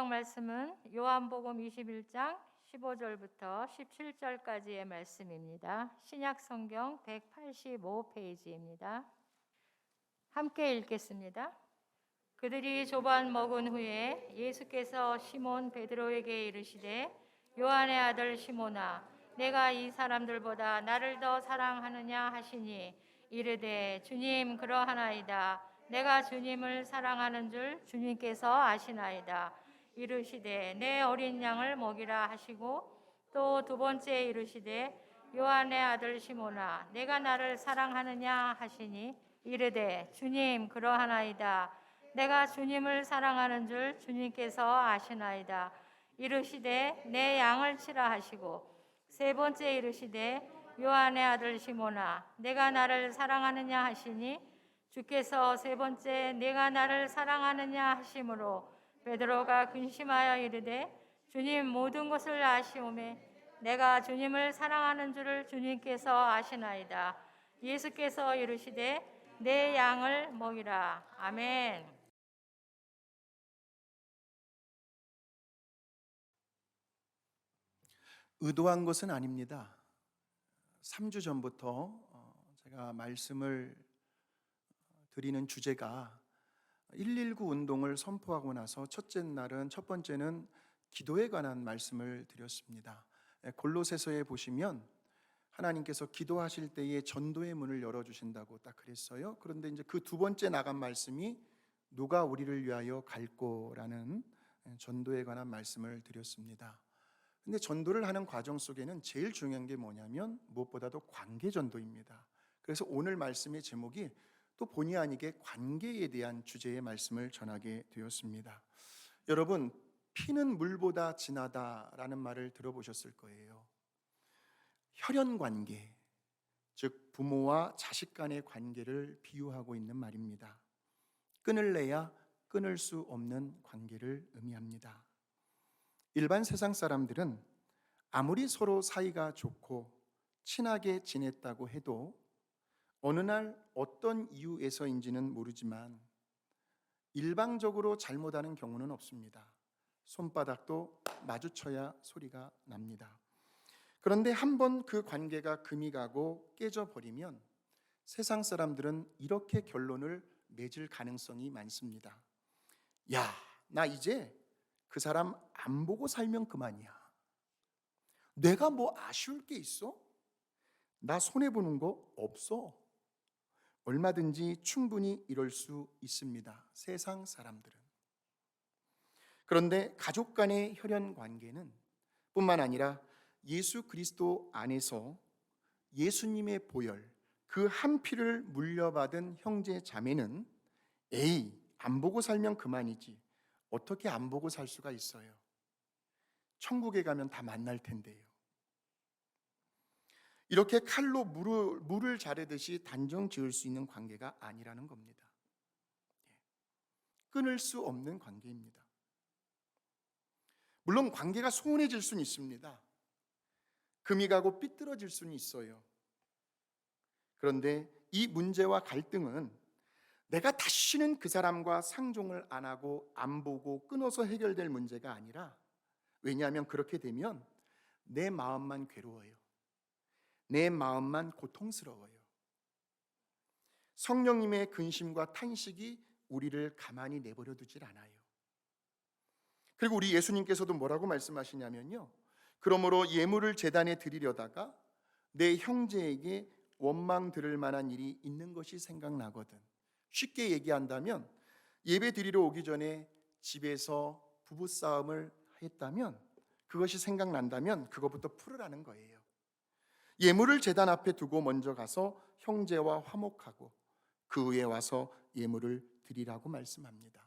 성경 말씀은 요한복음 21장 15절부터 17절까지의 말씀입니다. 신약 성경 185페이지입니다. 함께 읽겠습니다. 그들이 조반 먹은 후에 예수께서 시몬 베드로에게 이르시되 요한의 아들 시몬아 내가 이 사람들보다 나를 더 사랑하느냐 하시니 이르되 주님 그러하나이다. 내가 주님을 사랑하는 줄 주님께서 아시나이다. 이르시되 내 어린 양을 먹이라 하시고 또 두 번째 이르시되 요한의 아들 시몬아 내가 나를 사랑하느냐 하시니 이르되 주님 그러하나이다. 내가 주님을 사랑하는 줄 주님께서 아시나이다. 이르시되 내 양을 치라 하시고 세 번째 이르시되 요한의 아들 시몬아 내가 나를 사랑하느냐 하시니 주께서 세 번째 내가 나를 사랑하느냐 하심으로 베드로가 근심하여 이르되 주님 모든 것을 아시오매 내가 주님을 사랑하는 줄을 주님께서 아시나이다. 예수께서 이르시되 내 양을 먹이라. 아멘. 의도한 것은 아닙니다. 3주 전부터 제가 말씀을 드리는 주제가 119 운동을 선포하고 나서 첫 번째는 기도에 관한 말씀을 드렸습니다. 골로새서에 보시면 하나님께서 기도하실 때에 전도의 문을 열어주신다고 딱 그랬어요. 그런데 이제 그 두 번째 나간 말씀이 누가 우리를 위하여 갈꼬라는 전도에 관한 말씀을 드렸습니다. 근데 전도를 하는 과정 속에는 제일 중요한 게 뭐냐면 무엇보다도 관계 전도입니다. 그래서 오늘 말씀의 제목이 또 본의 아니게 관계에 대한 주제의 말씀을 전하게 되었습니다. 여러분, 피는 물보다 진하다라는 말을 들어보셨을 거예요. 혈연 관계, 즉 부모와 자식 간의 관계를 비유하고 있는 말입니다. 끊을래야 끊을 수 없는 관계를 의미합니다. 일반 세상 사람들은 아무리 서로 사이가 좋고 친하게 지냈다고 해도 어느 날 어떤 이유에서인지는 모르지만 일방적으로 잘못하는 경우는 없습니다. 손바닥도 마주쳐야 소리가 납니다. 그런데 한번 그 관계가 금이 가고 깨져버리면 세상 사람들은 이렇게 결론을 맺을 가능성이 많습니다. 야, 나 이제 그 사람 안 보고 살면 그만이야. 내가 뭐 아쉬울 게 있어? 나 손해보는 거 없어. 얼마든지 충분히 이럴 수 있습니다. 세상 사람들은. 그런데 가족 간의 혈연 관계는 뿐만 아니라 예수 그리스도 안에서 예수님의 보혈, 그 한 피를 물려받은 형제 자매는 에이, 안 보고 살면 그만이지. 어떻게 안 보고 살 수가 있어요? 천국에 가면 다 만날 텐데요. 이렇게 칼로 물을 자르듯이 단정 지을 수 있는 관계가 아니라는 겁니다. 끊을 수 없는 관계입니다. 물론 관계가 소원해질 수는 있습니다. 금이 가고 삐뚤어질 수는 있어요. 그런데 이 문제와 갈등은 내가 다시는 그 사람과 상종을 안 하고 안 보고 끊어서 해결될 문제가 아니라, 왜냐하면 그렇게 되면 내 마음만 괴로워요. 내 마음만 고통스러워요. 성령님의 근심과 탄식이 우리를 가만히 내버려 두질 않아요. 그리고 우리 예수님께서도 뭐라고 말씀하시냐면요, 그러므로 예물을 제단에 드리려다가 내 형제에게 원망 들을 만한 일이 있는 것이 생각나거든. 쉽게 얘기한다면 예배 드리러 오기 전에 집에서 부부싸움을 했다면, 그것이 생각난다면 그것부터 풀으라는 거예요. 예물을 제단 앞에 두고 먼저 가서 형제와 화목하고 그 후에 와서 예물을 드리라고 말씀합니다.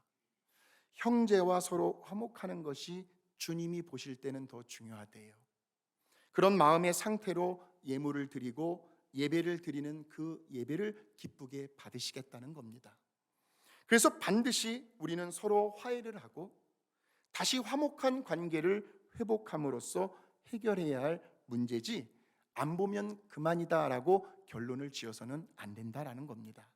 형제와 서로 화목하는 것이 주님이 보실 때는 더 중요하대요. 그런 마음의 상태로 예물을 드리고 예배를 드리는 그 예배를 기쁘게 받으시겠다는 겁니다. 그래서 반드시 우리는 서로 화해를 하고 다시 화목한 관계를 회복함으로써 해결해야 할 문제지, 안 보면 그만이다라고 결론을 지어서는 안 된다라는 겁니다.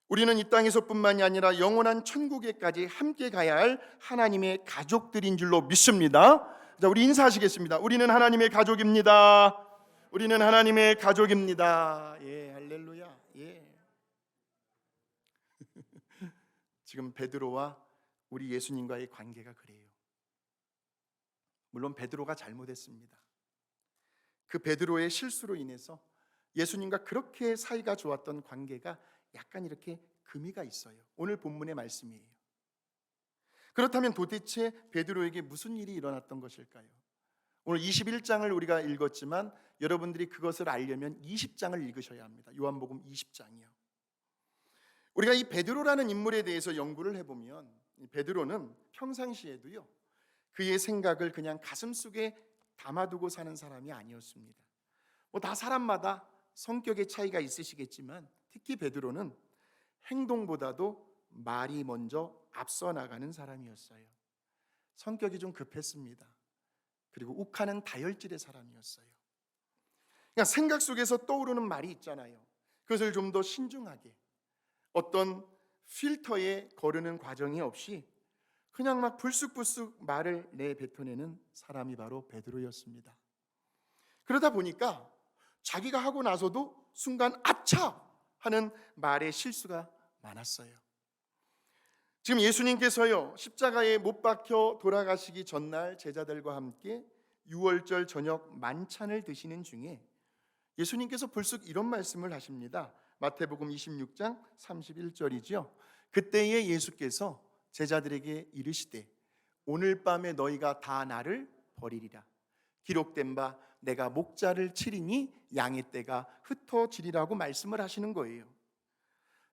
우리는 이 땅에서뿐만이 아니라 영원한 천국에까지 함께 가야 할 하나님의 가족들인 줄로 믿습니다. 자, 우리 인사하시겠습니다. 우리는 하나님의 가족입니다. 우리는 하나님의 가족입니다. 예, 할렐루야. 예. 지금 베드로와 우리 예수님과의 관계가 그래요. 물론 베드로가 잘못했습니다. 그 베드로의 실수로 인해서 예수님과 그렇게 사이가 좋았던 관계가 약간 이렇게 금이가 있어요. 오늘 본문의 말씀이에요. 그렇다면 도대체 베드로에게 무슨 일이 일어났던 것일까요? 오늘 21장을 우리가 읽었지만 여러분들이 그것을 알려면 20장을 읽으셔야 합니다. 요한복음 20장이요. 우리가 이 베드로라는 인물에 대해서 연구를 해보면 베드로는 평상시에도요, 그의 생각을 그냥 가슴속에 담아두고 사는 사람이 아니었습니다. 다 사람마다 성격의 차이가 있으시겠지만 특히 베드로는 행동보다도 말이 먼저 앞서 나가는 사람이었어요. 성격이 좀 급했습니다. 그리고 욱하는 다혈질의 사람이었어요. 그러니까 생각 속에서 떠오르는 말이 있잖아요. 그것을 좀 더 신중하게 어떤 필터에 거르는 과정이 없이 그냥 막 불쑥불쑥 말을 내뱉어내는 사람이 바로 베드로였습니다. 그러다 보니까 자기가 하고 나서도 순간 아차 하는 말의 실수가 많았어요. 지금 예수님께서요, 십자가에 못 박혀 돌아가시기 전날 제자들과 함께 유월절 저녁 만찬을 드시는 중에 예수님께서 불쑥 이런 말씀을 하십니다. 마태복음 26장 31절이죠. 그때에 예수께서 제자들에게 이르시되 오늘 밤에 너희가 다 나를 버리리라. 기록된 바 내가 목자를 치리니 양의 떼가 흩어지리라고 말씀을 하시는 거예요.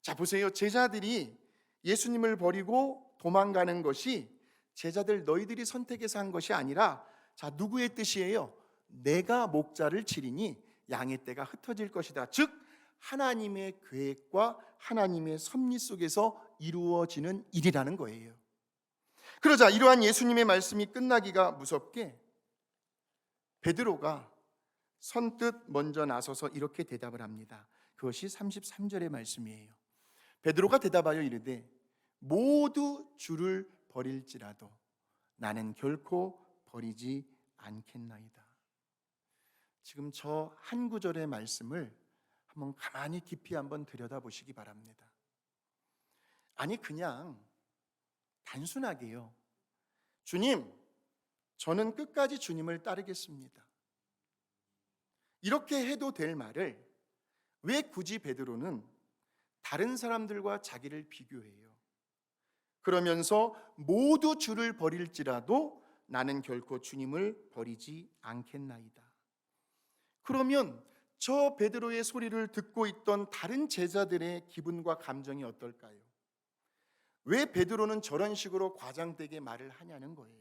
자, 보세요. 제자들이 예수님을 버리고 도망가는 것이 제자들 너희들이 선택해서 한 것이 아니라, 자, 누구의 뜻이에요? 내가 목자를 치리니 양의 떼가 흩어질 것이다. 즉 하나님의 계획과 하나님의 섭리 속에서 이루어지는 일이라는 거예요. 그러자 이러한 예수님의 말씀이 끝나기가 무섭게 베드로가 선뜻 먼저 나서서 이렇게 대답을 합니다. 그것이 33절의 말씀이에요. 베드로가 대답하여 이르되 모두 주를 버릴지라도 나는 결코 버리지 않겠나이다. 지금 저 한 구절의 말씀을 한번 가만히 깊이 한번 들여다보시기 바랍니다. 아니 그냥 단순하게요, 주님, 저는 끝까지 주님을 따르겠습니다, 이렇게 해도 될 말을 왜 굳이 베드로는 다른 사람들과 자기를 비교해요? 그러면서 모두 주를 버릴지라도 나는 결코 주님을 버리지 않겠나이다. 그러면 저 베드로의 소리를 듣고 있던 다른 제자들의 기분과 감정이 어떨까요? 왜 베드로는 저런 식으로 과장되게 말을 하냐는 거예요.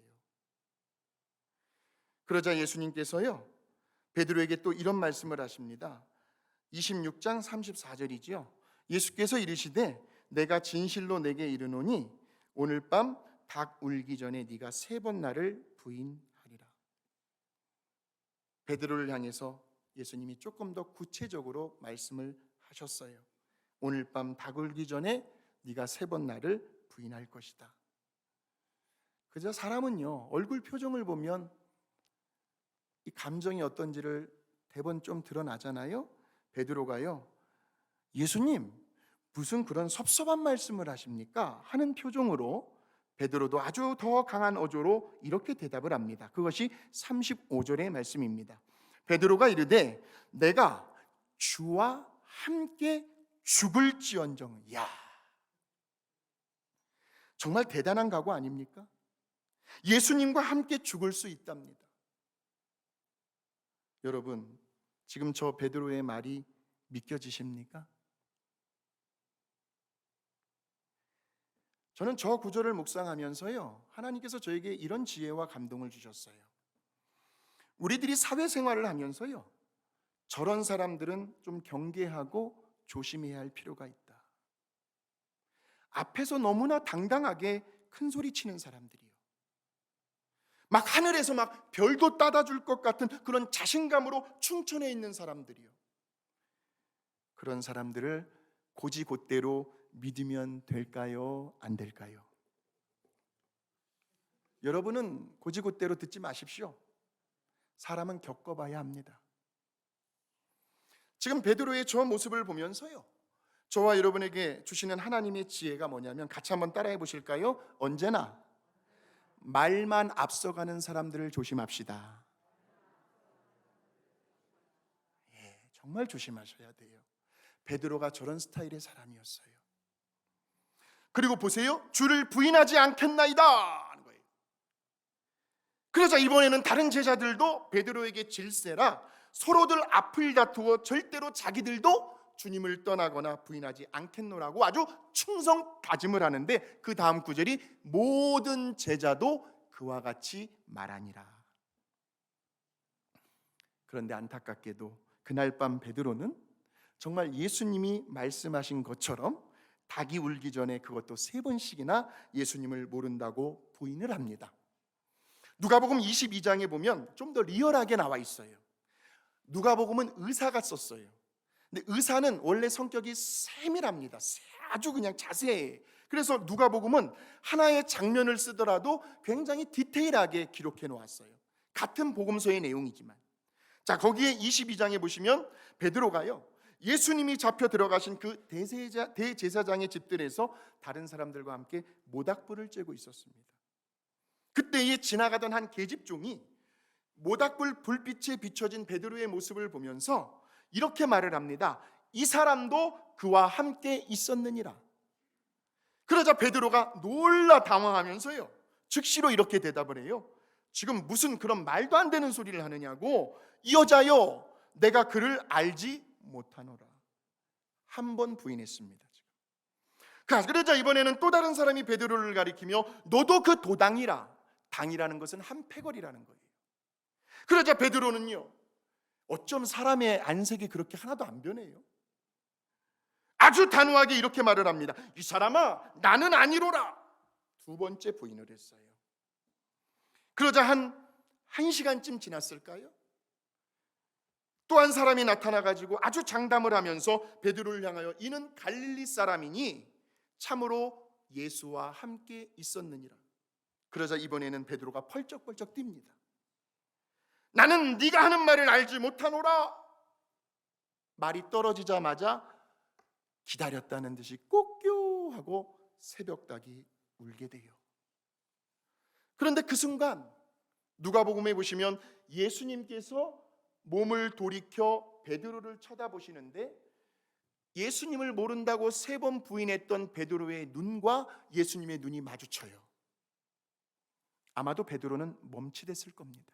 그러자 예수님께서요, 베드로에게 또 이런 말씀을 하십니다. 26장 34절이지요. 예수께서 이르시되 내가 진실로 내게 이르노니 오늘 밤 닭 울기 전에 네가 3번 나를 부인하리라. 베드로를 향해서 예수님이 조금 더 구체적으로 말씀을 하셨어요. 오늘 밤 닭 울기 전에 네가 3번 나를 부인할 것이다. 그저 사람은요, 얼굴 표정을 보면 이 감정이 어떤지를 대번 좀 드러나잖아요. 베드로가요, 예수님 무슨 그런 섭섭한 말씀을 하십니까? 하는 표정으로 베드로도 아주 더 강한 어조로 이렇게 대답을 합니다. 그것이 35절의 말씀입니다. 베드로가 이르되 내가 주와 함께 죽을지언정. 야, 정말 대단한 각오 아닙니까? 예수님과 함께 죽을 수 있답니다. 여러분, 지금 저 베드로의 말이 믿겨지십니까? 저는 저 구절을 묵상하면서요, 하나님께서 저에게 이런 지혜와 감동을 주셨어요. 우리들이 사회생활을 하면서요, 저런 사람들은 좀 경계하고 조심해야 할 필요가 있다. 앞에서 너무나 당당하게 큰 소리 치는 사람들이요, 막 하늘에서 막 별도 따다 줄 것 같은 그런 자신감으로 충천해 있는 사람들이요, 그런 사람들을 고지곧대로 믿으면 될까요? 안 될까요? 여러분은 고지고대로 듣지 마십시오. 사람은 겪어봐야 합니다. 지금 베드로의 저 모습을 보면서요, 저와 여러분에게 주시는 하나님의 지혜가 뭐냐면, 같이 한번 따라해 보실까요? 언제나 말만 앞서가는 사람들을 조심합시다. 정말 조심하셔야 돼요. 베드로가 저런 스타일의 사람이었어요. 그리고 보세요, 주를 부인하지 않겠나이다 하는 거예요. 그러자 이번에는 다른 제자들도 베드로에게 질세라 서로들 앞을 다투어 절대로 자기들도 주님을 떠나거나 부인하지 않겠노라고 아주 충성 다짐을 하는데, 그 다음 구절이 모든 제자도 그와 같이 말하니라. 그런데 안타깝게도 그날 밤 베드로는 정말 예수님이 말씀하신 것처럼 닭이 울기 전에 그것도 3번씩이나 예수님을 모른다고 부인을 합니다. 누가복음 22장에 보면 좀 더 리얼하게 나와 있어요. 누가복음은 의사가 썼어요. 근데 의사는 원래 성격이 세밀합니다. 아주 그냥 자세해. 그래서 누가복음은 하나의 장면을 쓰더라도 굉장히 디테일하게 기록해 놓았어요. 같은 복음서의 내용이지만. 자, 거기에 22장에 보시면 베드로가요, 예수님이 잡혀 들어가신 그 대제사장의 집들에서 다른 사람들과 함께 모닥불을 쬐고 있었습니다. 그때에 지나가던 한 계집종이 모닥불 불빛에 비춰진 베드로의 모습을 보면서 이렇게 말을 합니다. 이 사람도 그와 함께 있었느니라. 그러자 베드로가 놀라 당황하면서요, 즉시로 이렇게 대답을 해요. 지금 무슨 그런 말도 안 되는 소리를 하느냐고. 이 여자요, 내가 그를 알지 못하노라. 한 번 부인했습니다. 그러자 이번에는 또 다른 사람이 베드로를 가리키며 너도 그 도당이라. 당이라는 것은 한 패거리라는 거예요. 그러자 베드로는요, 어쩜 사람의 안색이 그렇게 하나도 안 변해요? 아주 단호하게 이렇게 말을 합니다. 이 사람아, 나는 아니로라. 2번째 부인을 했어요. 그러자 한 1시간쯤 지났을까요? 또 한 사람이 나타나가지고 아주 장담을 하면서 베드로를 향하여 이는 갈릴리 사람이니 참으로 예수와 함께 있었느니라. 그러자 이번에는 베드로가 펄쩍펄쩍 뜁니다. 나는 네가 하는 말을 알지 못하노라. 말이 떨어지자마자 기다렸다는 듯이 꼭뀨 하고 새벽닭이 울게 돼요. 그런데 그 순간 누가복음에 보시면 예수님께서 몸을 돌이켜 베드로를 쳐다보시는데, 예수님을 모른다고 3번 부인했던 베드로의 눈과 예수님의 눈이 마주쳐요. 아마도 베드로는 멈칫했을 겁니다.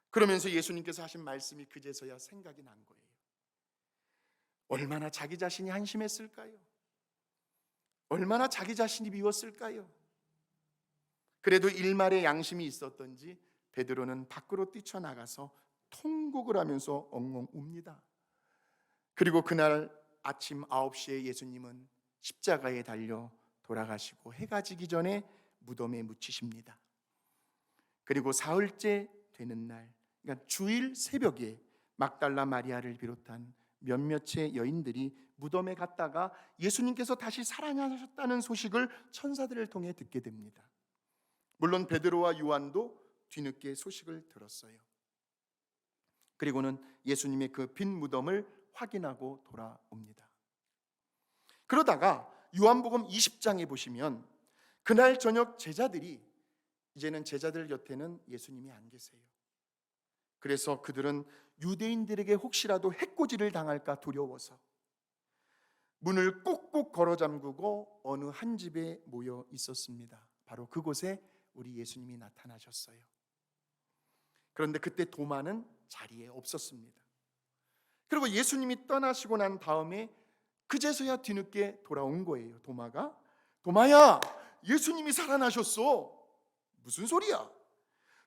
그러면서 예수님께서 하신 말씀이 그제서야 생각이 난 거예요. 얼마나 자기 자신이 한심했을까요? 얼마나 자기 자신이 미웠을까요? 그래도 일말의 양심이 있었던지 베드로는 밖으로 뛰쳐나가서 통곡을 하면서 엉엉 웁니다. 그리고 그날 아침 9시에 예수님은 십자가에 달려 돌아가시고 해가 지기 전에 무덤에 묻히십니다. 그리고 사흘째 되는 날, 그러니까 주일 새벽에 막달라 마리아를 비롯한 몇몇의 여인들이 무덤에 갔다가 예수님께서 다시 살아나셨다는 소식을 천사들을 통해 듣게 됩니다. 물론 베드로와 요한도 뒤늦게 소식을 들었어요. 그리고는 예수님의 그 빈 무덤을 확인하고 돌아옵니다. 그러다가 요한복음 20장에 보시면 그날 저녁 제자들이, 이제는 제자들 곁에는 예수님이 안 계세요. 그래서 그들은 유대인들에게 혹시라도 해코지를 당할까 두려워서 문을 꼭꼭 걸어 잠그고 어느 한 집에 모여 있었습니다. 바로 그곳에 우리 예수님이 나타나셨어요. 그런데 그때 도마는 자리에 없었습니다. 그리고 예수님이 떠나시고 난 다음에 그제서야 뒤늦게 돌아온 거예요. 도마가, 도마야, 예수님이 살아나셨어. 무슨 소리야?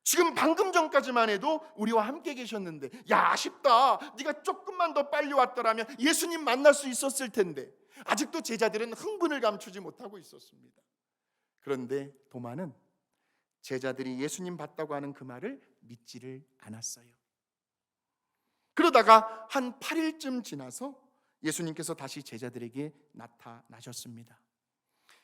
지금 방금 전까지만 해도 우리와 함께 계셨는데, 야, 아쉽다. 네가 조금만 더 빨리 왔더라면 예수님 만날 수 있었을 텐데. 아직도 제자들은 흥분을 감추지 못하고 있었습니다. 그런데 도마는 제자들이 예수님 봤다고 하는 그 말을 믿지를 않았어요. 그러다가 한 8일쯤 지나서 예수님께서 다시 제자들에게 나타나셨습니다.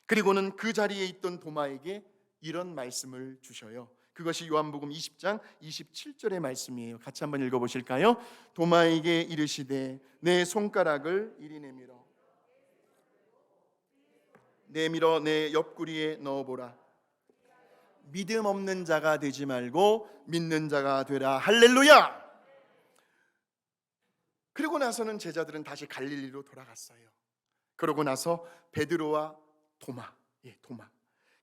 그리고는 그 자리에 있던 도마에게 이런 말씀을 주셔요. 그것이 요한복음 20장 27절의 말씀이에요. 같이 한번 읽어보실까요? 도마에게 이르시되 내 손가락을 이리 내밀어 내 옆구리에 넣어보라. 믿음 없는 자가 되지 말고 믿는 자가 되라. 할렐루야. 그리고 나서는 제자들은 다시 갈릴리로 돌아갔어요. 그러고 나서 베드로와 도마,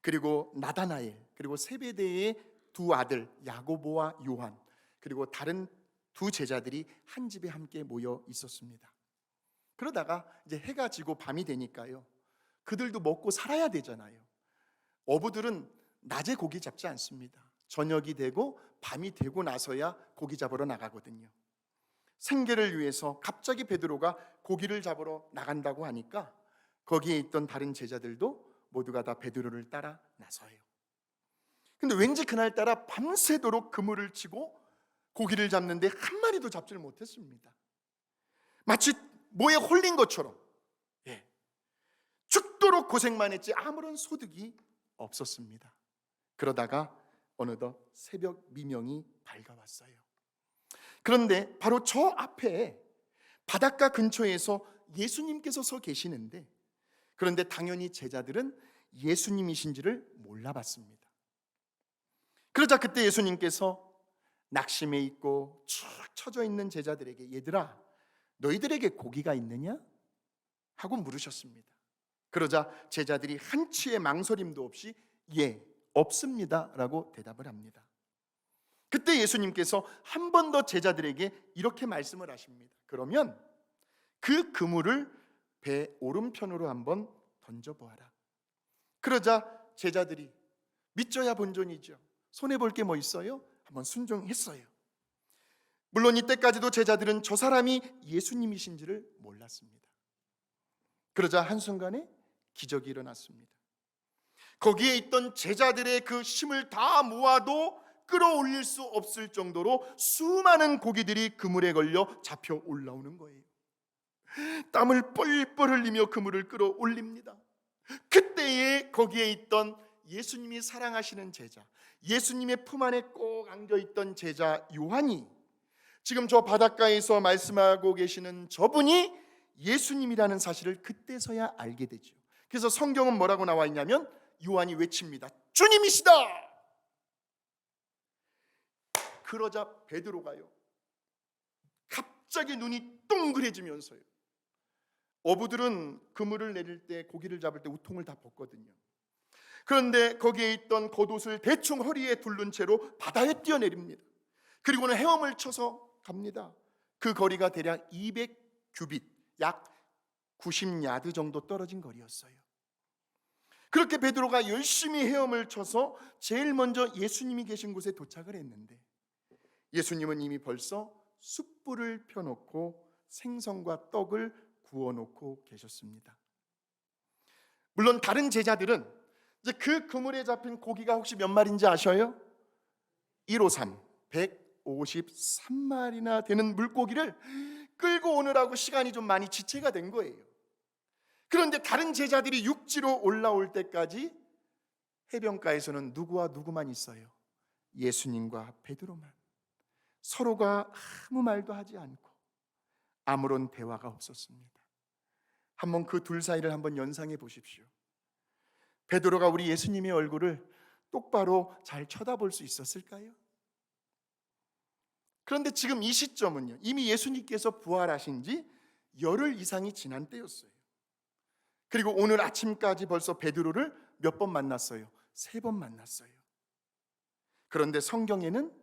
그리고 나다나엘, 그리고 세베대의 두 아들 야고보와 요한, 그리고 다른 두 제자들이 한 집에 함께 모여 있었습니다. 그러다가 이제 해가 지고 밤이 되니까요, 그들도 먹고 살아야 되잖아요. 어부들은 낮에 고기 잡지 않습니다. 저녁이 되고 밤이 되고 나서야 고기 잡으러 나가거든요. 생계를 위해서 갑자기 베드로가 고기를 잡으러 나간다고 하니까 거기에 있던 다른 제자들도 모두가 다 베드로를 따라 나서요. 근데 왠지 그날따라 밤새도록 그물을 치고 고기를 잡는데 한 마리도 잡지를 못했습니다. 마치 뭐에 홀린 것처럼 죽도록 고생만 했지 아무런 소득이 없었습니다. 그러다가 어느덧 새벽 미명이 밝아왔어요. 그런데 바로 저 앞에 바닷가 근처에서 예수님께서 서 계시는데, 그런데 당연히 제자들은 예수님이신지를 몰라봤습니다. 그러자 그때 예수님께서 낙심해 있고 축 처져 있는 제자들에게 얘들아 너희들에게 고기가 있느냐? 하고 물으셨습니다. 그러자 제자들이 한치의 망설임도 없이 예, 없습니다 라고 대답을 합니다. 그때 예수님께서 한 번 더 제자들에게 이렇게 말씀을 하십니다. 그러면 그 그물을 배 오른편으로 한번 던져보아라. 그러자 제자들이 믿져야 본전이죠. 손해볼 게 뭐 있어요? 한번 순종했어요. 물론 이때까지도 제자들은 저 사람이 예수님이신지를 몰랐습니다. 그러자 한순간에 기적이 일어났습니다. 거기에 있던 제자들의 그 힘을 다 모아도 끌어올릴 수 없을 정도로 수많은 고기들이 그물에 걸려 잡혀 올라오는 거예요. 땀을 뻘뻘 흘리며 그물을 끌어올립니다. 그때에 거기에 있던 예수님이 사랑하시는 제자, 예수님의 품 안에 꼭 안겨있던 제자 요한이 지금 저 바닷가에서 말씀하고 계시는 저분이 예수님이라는 사실을 그때서야 알게 되죠. 그래서 성경은 뭐라고 나와 있냐면 요한이 외칩니다. 주님이시다. 그러자 베드로가요 갑자기 눈이 동그래지면서요, 어부들은 그물을 내릴 때 고기를 잡을 때 우통을 다 벗거든요. 그런데 거기에 있던 겉옷을 대충 허리에 둘른 채로 바다에 뛰어내립니다. 그리고는 헤엄을 쳐서 갑니다. 그 거리가 대략 200규빗, 약 90야드 정도 떨어진 거리였어요. 그렇게 베드로가 열심히 헤엄을 쳐서 제일 먼저 예수님이 계신 곳에 도착을 했는데, 예수님은 이미 벌써 숯불을 펴놓고 생선과 떡을 구워놓고 계셨습니다. 물론 다른 제자들은 이제 그 그물에 잡힌 고기가 혹시 몇 마리인지 아셔요? 153, 153마리나 되는 물고기를 끌고 오느라고 시간이 좀 많이 지체가 된 거예요. 그런데 다른 제자들이 육지로 올라올 때까지 해변가에서는 누구와 누구만 있어요? 예수님과 베드로만. 서로가 아무 말도 하지 않고 아무런 대화가 없었습니다. 한번 그 둘 사이를 한번 연상해 보십시오. 베드로가 우리 예수님의 얼굴을 똑바로 잘 쳐다볼 수 있었을까요? 그런데 지금 이 시점은요, 이미 예수님께서 부활하신 지 열흘 이상이 지난 때였어요. 그리고 오늘 아침까지 벌써 베드로를 몇 번 만났어요? 3번 만났어요. 그런데 성경에는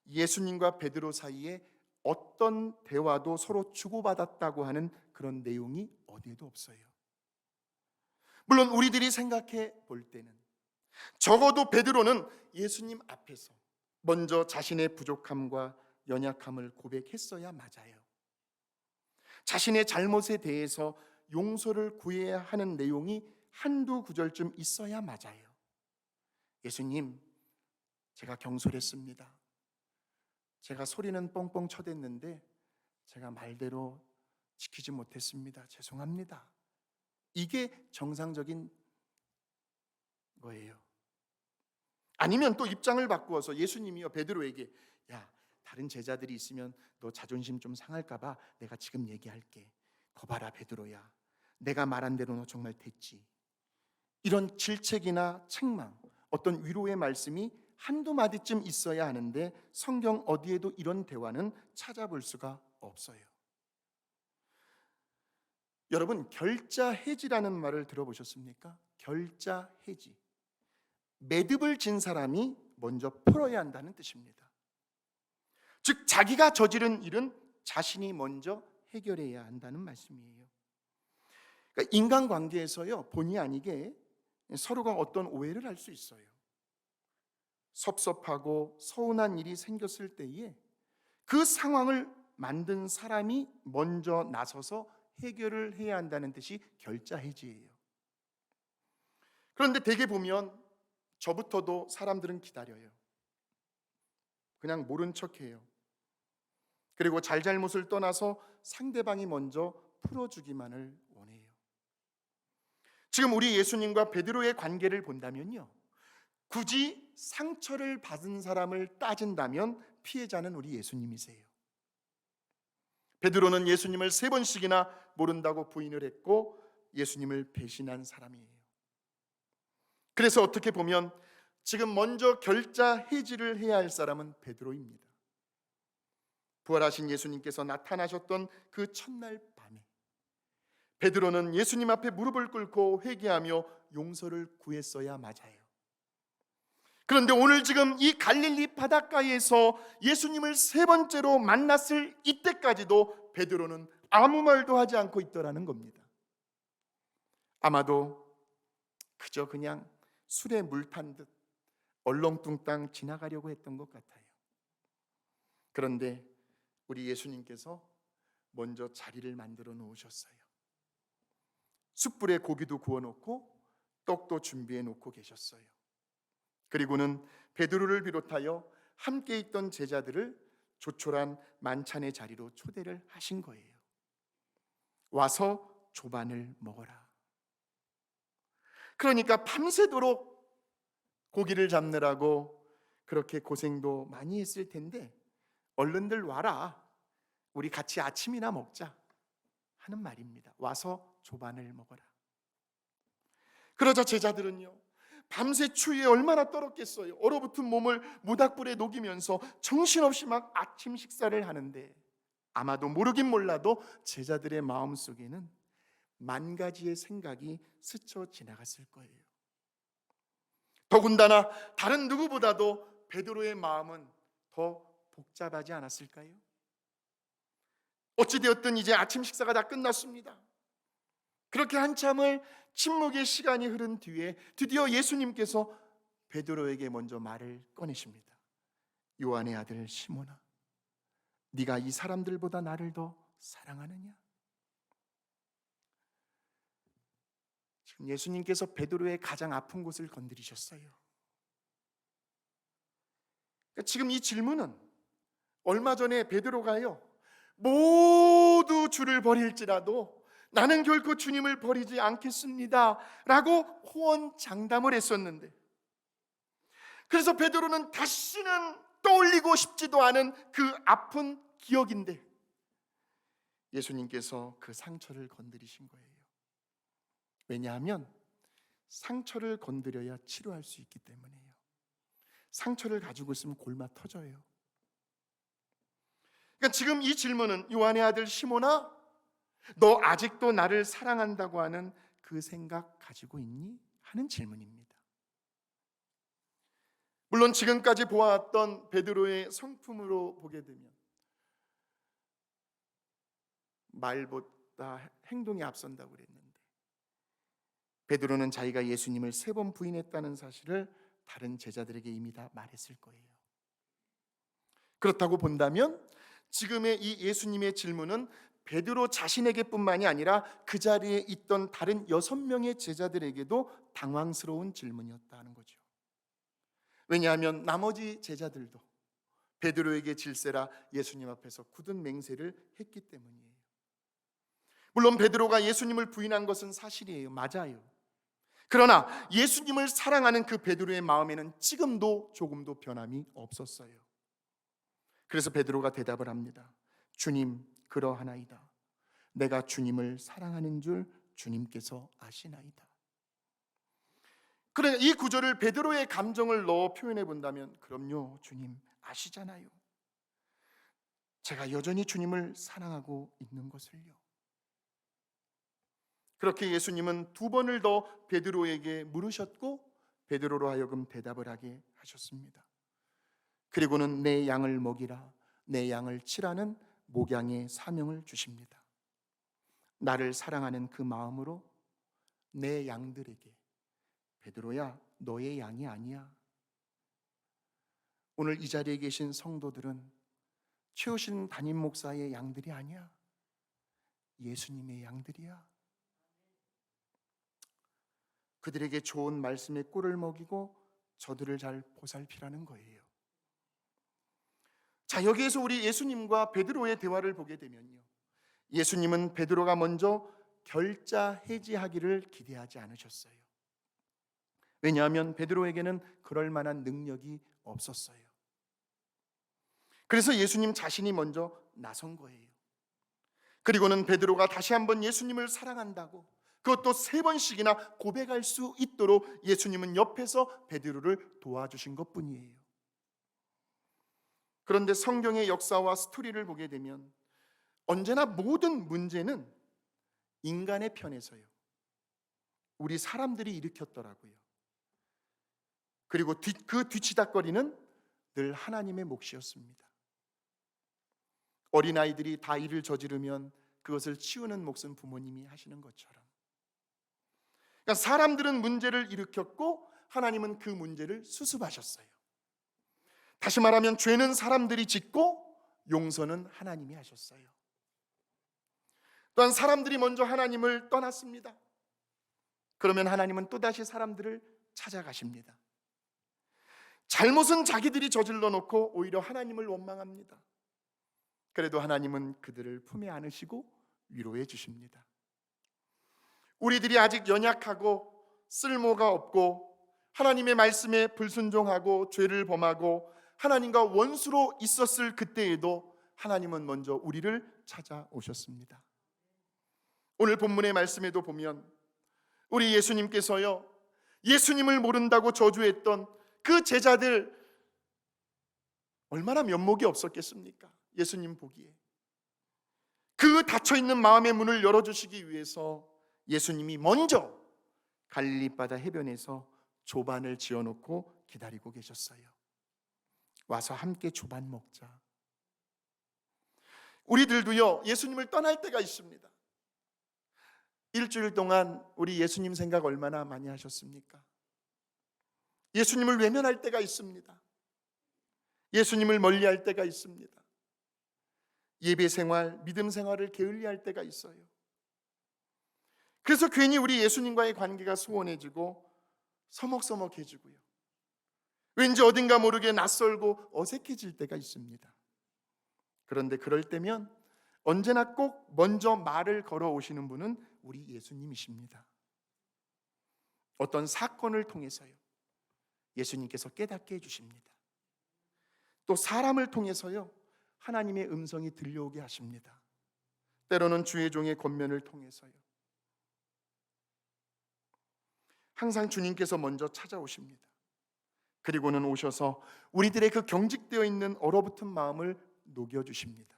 예수님과 베드로 사이에 어떤 대화도 서로 주고받았다고 하는 그런 내용이 어디에도 없어요. 물론 우리들이 생각해 볼 때는 적어도 베드로는 예수님 앞에서 먼저 자신의 부족함과 연약함을 고백했어야 맞아요. 자신의 잘못에 대해서 용서를 구해야 하는 내용이 한두 구절쯤 있어야 맞아요. 예수님, 제가 경솔했습니다. 제가 소리는 뻥뻥 쳐댔는데 제가 말대로 지키지 못했습니다. 죄송합니다. 이게 정상적인 거예요. 아니면 또 입장을 바꾸어서 예수님이요 베드로에게, 야, 다른 제자들이 있으면 너 자존심 좀 상할까 봐 내가 지금 얘기할게. 거봐라 베드로야, 내가 말한 대로 너 정말 됐지. 이런 질책이나 책망, 어떤 위로의 말씀이 한두 마디쯤 있어야 하는데 성경 어디에도 이런 대화는 찾아볼 수가 없어요. 여러분, 결자해지라는 말을 들어보셨습니까? 결자해지. 매듭을 진 사람이 먼저 풀어야 한다는 뜻입니다. 즉 자기가 저지른 일은 자신이 먼저 해결해야 한다는 말씀이에요. 그러니까 인간관계에서요, 본의 아니게 서로가 어떤 오해를 할 수 있어요. 섭섭하고 서운한 일이 생겼을 때에 그 상황을 만든 사람이 먼저 나서서 해결을 해야 한다는 뜻이 결자해지예요. 그런데 대개 보면 저부터도 사람들은 기다려요. 그냥 모른 척해요. 그리고 잘잘못을 떠나서 상대방이 먼저 풀어주기만을 원해요. 지금 우리 예수님과 베드로의 관계를 본다면요, 굳이 상처를 받은 사람을 따진다면 피해자는 우리 예수님이세요. 베드로는 예수님을 3번씩이나 모른다고 부인을 했고 예수님을 배신한 사람이에요. 그래서 어떻게 보면 지금 먼저 결자 해지를 해야 할 사람은 베드로입니다. 부활하신 예수님께서 나타나셨던 그 첫날 밤에 베드로는 예수님 앞에 무릎을 꿇고 회개하며 용서를 구했어야 맞아요. 그런데 오늘 지금 이 갈릴리 바닷가에서 예수님을 3번째로 만났을 이때까지도 베드로는 아무 말도 하지 않고 있더라는 겁니다. 아마도 그저 그냥 술에 물 탄 듯 얼렁뚱땅 지나가려고 했던 것 같아요. 그런데 우리 예수님께서 먼저 자리를 만들어 놓으셨어요. 숯불에 고기도 구워 놓고 떡도 준비해 놓고 계셨어요. 그리고는 베드로를 비롯하여 함께 있던 제자들을 조촐한 만찬의 자리로 초대를 하신 거예요. 와서 조반을 먹어라. 그러니까 밤새도록 고기를 잡느라고 그렇게 고생도 많이 했을 텐데 얼른들 와라, 우리 같이 아침이나 먹자 하는 말입니다. 와서 조반을 먹어라. 그러자 제자들은요, 밤새 추위에 얼마나 떨었겠어요. 얼어붙은 몸을 모닥불에 녹이면서 정신없이 막 아침 식사를 하는데 아마도 모르긴 몰라도 제자들의 마음속에는 만 가지의 생각이 스쳐 지나갔을 거예요. 더군다나 다른 누구보다도 베드로의 마음은 더 복잡하지 않았을까요? 어찌되었든 이제 아침 식사가 다 끝났습니다. 그렇게 한참을 침묵의 시간이 흐른 뒤에 드디어 예수님께서 베드로에게 먼저 말을 꺼내십니다. 요한의 아들 시몬아, 네가 이 사람들보다 나를 더 사랑하느냐? 지금 예수님께서 베드로의 가장 아픈 곳을 건드리셨어요. 그러니까 지금 이 질문은 얼마 전에 베드로가요, 모두 주를 버릴지라도 나는 결코 주님을 버리지 않겠습니다 라고 호언장담을 했었는데, 그래서 베드로는 다시는 떠올리고 싶지도 않은 그 아픈 기억인데 예수님께서 그 상처를 건드리신 거예요. 왜냐하면 상처를 건드려야 치료할 수 있기 때문이에요. 상처를 가지고 있으면 골마 터져요. 그러니까 지금 이 질문은 요한의 아들 시몬아, 너 아직도 나를 사랑한다고 하는 그 생각 가지고 있니? 하는 질문입니다. 물론 지금까지 보아왔던 베드로의 성품으로 보게 되면 말보다 행동이 앞선다고 그랬는데 베드로는 자기가 예수님을 3번 부인했다는 사실을 다른 제자들에게 이미 다 말했을 거예요. 그렇다고 본다면 지금의 이 예수님의 질문은 베드로 자신에게뿐만이 아니라 그 자리에 있던 다른 6명의 제자들에게도 당황스러운 질문이었다는 거죠. 왜냐하면 나머지 제자들도 베드로에게 질세라 예수님 앞에서 굳은 맹세를 했기 때문이에요. 물론 베드로가 예수님을 부인한 것은 사실이에요. 맞아요. 그러나 예수님을 사랑하는 그 베드로의 마음에는 지금도 조금도 변함이 없었어요. 그래서 베드로가 대답을 합니다. 주님, 그러하나이다. 내가 주님을 사랑하는 줄 주님께서 아시나이다. 그래, 이 구절을 베드로의 감정을 넣어 표현해 본다면, 그럼요, 주님 아시잖아요. 제가 여전히 주님을 사랑하고 있는 것을요. 그렇게 예수님은 두 번을 더 베드로에게 물으셨고 베드로로 하여금 대답을 하게 하셨습니다. 그리고는 내 양을 먹이라, 내 양을 치라는 목양의 사명을 주십니다. 나를 사랑하는 그 마음으로 내 양들에게, 베드로야, 너의 양이 아니야. 오늘 이 자리에 계신 성도들은 최우신 담임 목사의 양들이 아니야. 예수님의 양들이야. 그들에게 좋은 말씀의 꿀을 먹이고 저들을 잘 보살피라는 거예요. 자, 여기에서 우리 예수님과 베드로의 대화를 보게 되면요, 예수님은 베드로가 먼저 결자 해지하기를 기대하지 않으셨어요. 왜냐하면 베드로에게는 그럴 만한 능력이 없었어요. 그래서 예수님 자신이 먼저 나선 거예요. 그리고는 베드로가 다시 한번 예수님을 사랑한다고, 그것도 3번씩이나 고백할 수 있도록 예수님은 옆에서 베드로를 도와주신 것뿐이에요. 그런데 성경의 역사와 스토리를 보게 되면 언제나 모든 문제는 인간의 편에서요, 우리 사람들이 일으켰더라고요. 그리고 그 뒤치다꺼리는 늘 하나님의 몫이었습니다. 어린아이들이 다 일을 저지르면 그것을 치우는 몫은 부모님이 하시는 것처럼, 그러니까 사람들은 문제를 일으켰고 하나님은 그 문제를 수습하셨어요. 다시 말하면 죄는 사람들이 짓고 용서는 하나님이 하셨어요. 또한 사람들이 먼저 하나님을 떠났습니다. 그러면 하나님은 또다시 사람들을 찾아가십니다. 잘못은 자기들이 저질러 놓고 오히려 하나님을 원망합니다. 그래도 하나님은 그들을 품에 안으시고 위로해 주십니다. 우리들이 아직 연약하고 쓸모가 없고 하나님의 말씀에 불순종하고 죄를 범하고 하나님과 원수로 있었을 그때에도 하나님은 먼저 우리를 찾아오셨습니다. 오늘 본문의 말씀에도 보면 우리 예수님께서요, 예수님을 모른다고 저주했던 그 제자들 얼마나 면목이 없었겠습니까? 예수님 보기에 그 닫혀있는 마음의 문을 열어주시기 위해서 예수님이 먼저 갈릴리 바다 해변에서 조반을 지어놓고 기다리고 계셨어요. 와서 함께 조반 먹자. 우리들도요, 예수님을 떠날 때가 있습니다. 일주일 동안 우리 예수님 생각 얼마나 많이 하셨습니까? 예수님을 외면할 때가 있습니다. 예수님을 멀리할 때가 있습니다. 예배 생활, 믿음 생활을 게을리할 때가 있어요. 그래서 괜히 우리 예수님과의 관계가 소원해지고 서먹서먹해지고요, 왠지 어딘가 모르게 낯설고 어색해질 때가 있습니다. 그런데 그럴 때면 언제나 꼭 먼저 말을 걸어오시는 분은 우리 예수님이십니다. 어떤 사건을 통해서요, 예수님께서 깨닫게 해주십니다. 또 사람을 통해서요, 하나님의 음성이 들려오게 하십니다. 때로는 주의 종의 권면을 통해서요. 항상 주님께서 먼저 찾아오십니다. 그리고는 오셔서 우리들의 그 경직되어 있는 얼어붙은 마음을 녹여주십니다.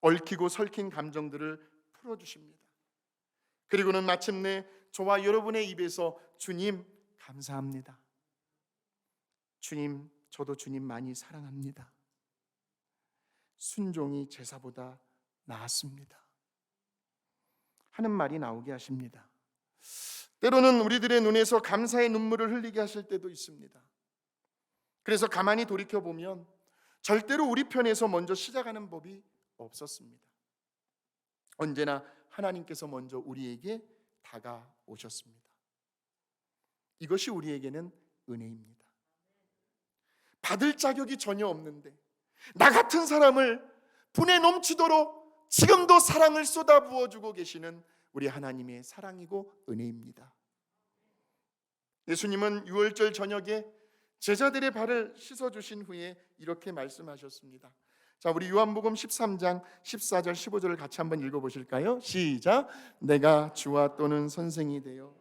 얽히고 설킨 감정들을 풀어주십니다. 그리고는 마침내 저와 여러분의 입에서 주님 감사합니다, 주님 저도 주님 많이 사랑합니다, 순종이 제사보다 나았습니다 하는 말이 나오게 하십니다. 때로는 우리들의 눈에서 감사의 눈물을 흘리게 하실 때도 있습니다. 그래서 가만히 돌이켜보면 절대로 우리 편에서 먼저 시작하는 법이 없었습니다. 언제나 하나님께서 먼저 우리에게 다가오셨습니다. 이것이 우리에게는 은혜입니다. 받을 자격이 전혀 없는데 나 같은 사람을 분에 넘치도록 지금도 사랑을 쏟아부어주고 계시는 우리 하나님의 사랑이고 은혜입니다. 예수님은 유월절 저녁에 제자들의 발을 씻어주신 후에 이렇게 말씀하셨습니다. 자, 우리 요한복음 13장 14절 15절을 같이 한번 읽어보실까요? 시작. 내가 주와 또는 선생이 되어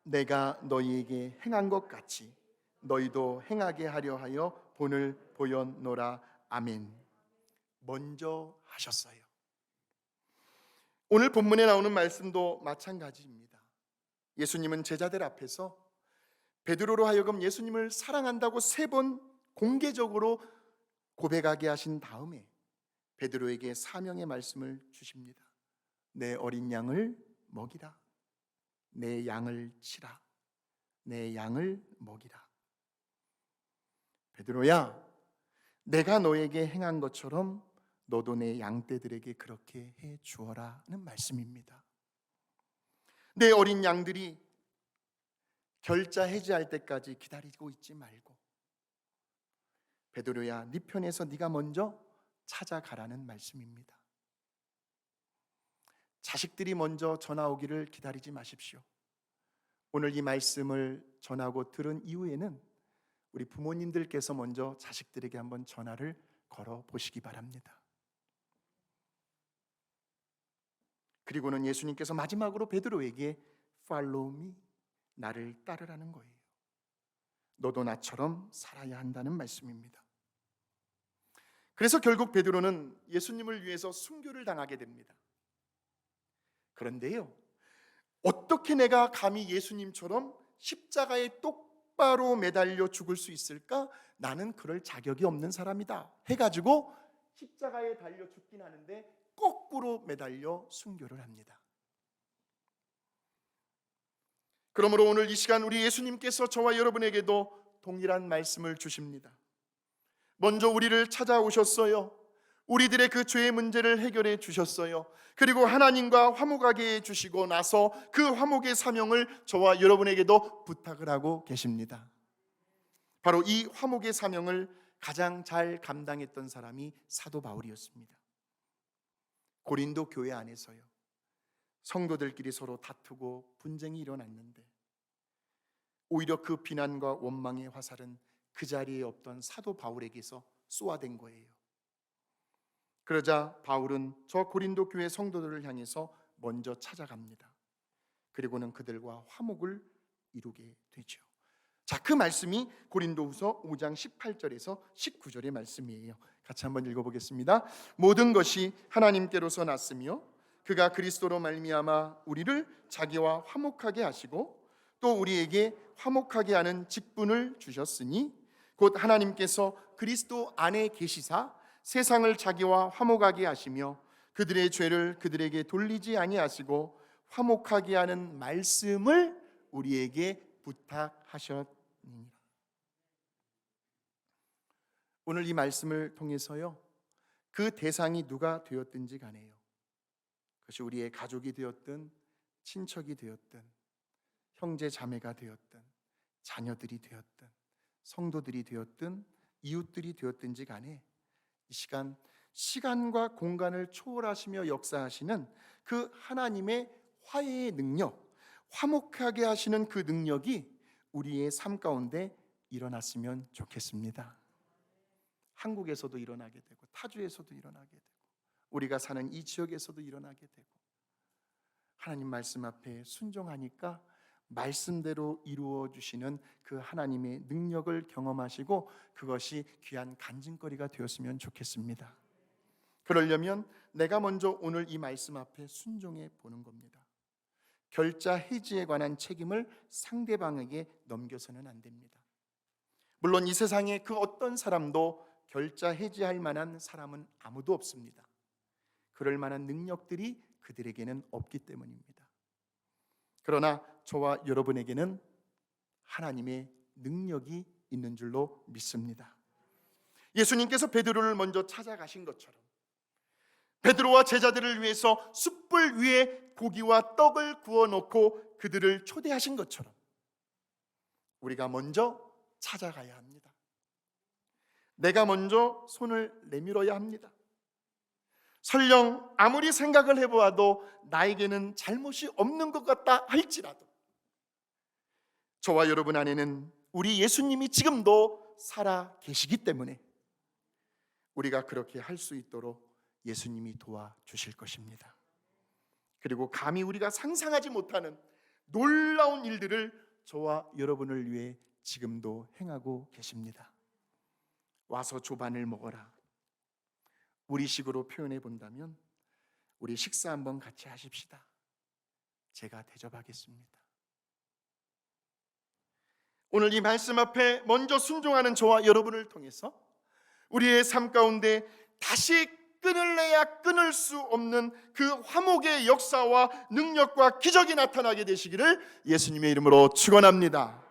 내가 너희에게 행한 것 같이 너희도 행하게 하려 하여 본을 보였노라. 아멘. 먼저 하셨어요. 오늘 본문에 나오는 말씀도 마찬가지입니다. 예수님은 제자들 앞에서 베드로로 하여금 예수님을 사랑한다고 3번 공개적으로 고백하게 하신 다음에 베드로에게 사명의 말씀을 주십니다. 내 어린 양을 먹이라. 내 양을 치라. 내 양을 먹이라. 베드로야, 내가 너에게 행한 것처럼 너도 내 양떼들에게 그렇게 해 주어라는 말씀입니다. 내 어린 양들이 결자 해지할 때까지 기다리고 있지 말고 베드로야, 네 편에서 네가 먼저 찾아가라는 말씀입니다. 자식들이 먼저 전화 오기를 기다리지 마십시오. 오늘 이 말씀을 전하고 들은 이후에는 우리 부모님들께서 먼저 자식들에게 한번 전화를 걸어 보시기 바랍니다. 그리고는 예수님께서 마지막으로 베드로에게 Follow me, 나를 따르라는 거예요. 너도 나처럼 살아야 한다는 말씀입니다. 그래서 결국 베드로는 예수님을 위해서 순교를 당하게 됩니다. 그런데요, 어떻게 내가 감히 예수님처럼 십자가에 똑바로 매달려 죽을 수 있을까? 나는 그럴 자격이 없는 사람이다 해가지고 십자가에 달려 죽긴 하는데 거꾸로 매달려 순교를 합니다. 그러므로 오늘 이 시간 우리 예수님께서 저와 여러분에게도 동일한 말씀을 주십니다. 먼저 우리를 찾아오셨어요. 우리들의 그 죄의 문제를 해결해 주셨어요. 그리고 하나님과 화목하게 해주시고 나서 그 화목의 사명을 저와 여러분에게도 부탁을 하고 계십니다. 바로 이 화목의 사명을 가장 잘 감당했던 사람이 사도 바울이었습니다. 고린도 교회 안에서요, 성도들끼리 서로 다투고 분쟁이 일어났는데 오히려 그 비난과 원망의 화살은 그 자리에 없던 사도 바울에게서 쏘아댄 거예요. 그러자 바울은 저 고린도 교회 성도들을 향해서 먼저 찾아갑니다. 그리고는 그들과 화목을 이루게 되죠. 자, 그 말씀이 고린도후서 5장 18절에서 19절의 말씀이에요. 같이 한번 읽어보겠습니다. 모든 것이 하나님께로서 났으며 그가 그리스도로 말미암아 우리를 자기와 화목하게 하시고 또 우리에게 화목하게 하는 직분을 주셨으니 곧 하나님께서 그리스도 안에 계시사 세상을 자기와 화목하게 하시며 그들의 죄를 그들에게 돌리지 아니하시고 화목하게 하는 말씀을 우리에게 부탁하셨느니라. 오늘 이 말씀을 통해서요, 그 대상이 누가 되었든지 간에요, 그것이 우리의 가족이 되었든 친척이 되었든 형제 자매가 되었든 자녀들이 되었든 성도들이 되었든 이웃들이 되었든지 간에 이 시간 시간과 공간을 초월하시며 역사하시는 그 하나님의 화해의 능력, 화목하게 하시는 그 능력이 우리의 삶 가운데 일어났으면 좋겠습니다. 한국에서도 일어나게 되고 타주에서도 일어나게 되고 우리가 사는 이 지역에서도 일어나게 되고 하나님 말씀 앞에 순종하니까 말씀대로 이루어 주시는 그 하나님의 능력을 경험하시고 그것이 귀한 간증거리가 되었으면 좋겠습니다. 그러려면 내가 먼저 오늘 이 말씀 앞에 순종해 보는 겁니다. 결자 해지에 관한 책임을 상대방에게 넘겨서는 안 됩니다. 물론 이 세상에 그 어떤 사람도 결자 해지할 만한 사람은 아무도 없습니다. 그럴 만한 능력들이 그들에게는 없기 때문입니다. 그러나 저와 여러분에게는 하나님의 능력이 있는 줄로 믿습니다. 예수님께서 베드로를 먼저 찾아가신 것처럼 베드로와 제자들을 위해서 숯불 위에 고기와 떡을 구워놓고 그들을 초대하신 것처럼 우리가 먼저 찾아가야 합니다. 내가 먼저 손을 내밀어야 합니다. 설령 아무리 생각을 해보아도 나에게는 잘못이 없는 것 같다 할지라도 저와 여러분 안에는 우리 예수님이 지금도 살아 계시기 때문에 우리가 그렇게 할 수 있도록 예수님이 도와주실 것입니다. 그리고 감히 우리가 상상하지 못하는 놀라운 일들을 저와 여러분을 위해 지금도 행하고 계십니다. 와서 조반을 먹어라. 우리식으로 표현해 본다면 우리 식사 한번 같이 하십시다. 제가 대접하겠습니다. 오늘 이 말씀 앞에 먼저 순종하는 저와 여러분을 통해서 우리의 삶 가운데 다시 끊을래야 끊을 수 없는 그 화목의 역사와 능력과 기적이 나타나게 되시기를 예수님의 이름으로 축원합니다.